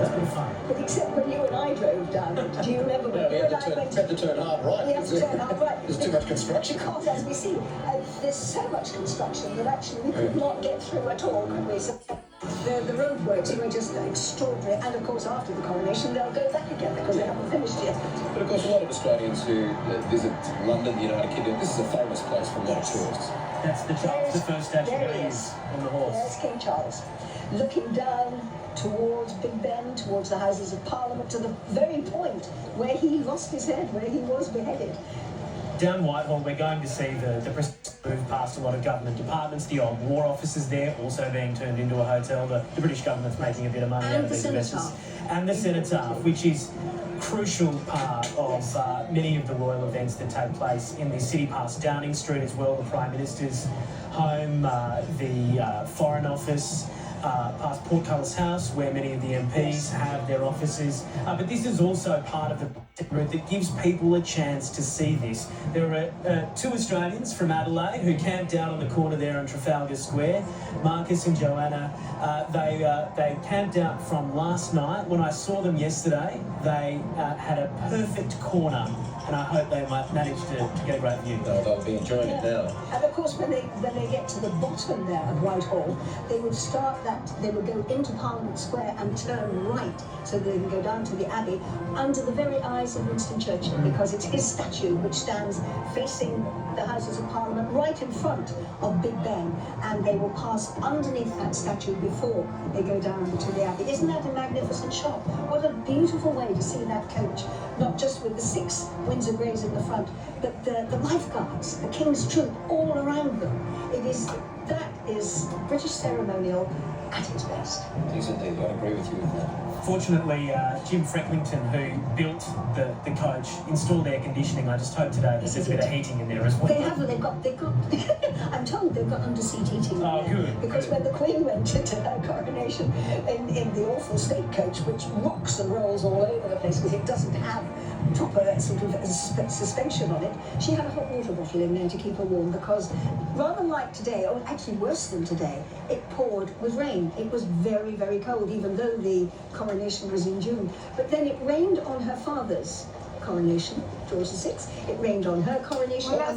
bit of fun. But except when you and I drove down, do you remember when you and I went? Had to turn hard right. We had to turn hard right. There's too much construction. Because, as we see, there's so much construction that actually we could not get through at all, could we? So the roadworks were just extraordinary. And, of course, after the coronation, they'll go back again because they haven't finished yet. But, of course, a lot of Australians who visit London, the United Kingdom, this is a famous place for a lot of tourists. That's the Charles I statue there he he is on the horse. There's King Charles, looking down towards Big Ben, towards the Houses of Parliament, to the very point where he lost his head, where he was beheaded. Down Whitehall, we're going to see the procession move past a lot of government departments. The old war offices there also being turned into a hotel. The British government's making a bit of money out of these investments. And the Cenotaph, which is a crucial part of many of the royal events that take place in the city, past Downing Street as well, the Prime Minister's home, the Foreign Office, past Portcullis House, where many of the MPs have their offices. But this is also part of the route that gives people a chance to see this. There are two Australians from Adelaide who camped out on the corner there on Trafalgar Square, Marcus and Joanna. They camped out from last night. When I saw them yesterday, they had a perfect corner, and I hope they might manage to get a great view. No, they'll be enjoying it now. And of course, when they get to the bottom there of Whitehall, they would start they would go into Parliament Square and turn right, so they can go down to the Abbey, under the very eyes of Winston Churchill, because it's his statue which stands facing the Houses of Parliament right in front of Big Ben, and they will pass underneath that statue before they go down to the Abbey. Isn't that a magnificent shot? What a beautiful way to see that coach, not just with the 6 Windsor Greys in the front, but the lifeguards, the King's Troop, all around them. That is British ceremonial at its best. It is indeed. I agree with you with that. Fortunately, Jim Frecklington, who built the coach, installed air conditioning. I just hope today that there's a bit of heating in there as well. They have. They've got. I'm told they've got under-seat heating. Oh, there. good. Because good. when the Queen went into her coronation in the awful state coach, which rocks and rolls all over the place because it doesn't have proper sort of suspension on it, she had a hot water bottle in there to keep her warm, because rather like today, or actually worse than today, it poured with rain. It was very, very cold, even though the coronation was in June. But then it rained on her father's coronation, George VI. It rained on her coronation. Well,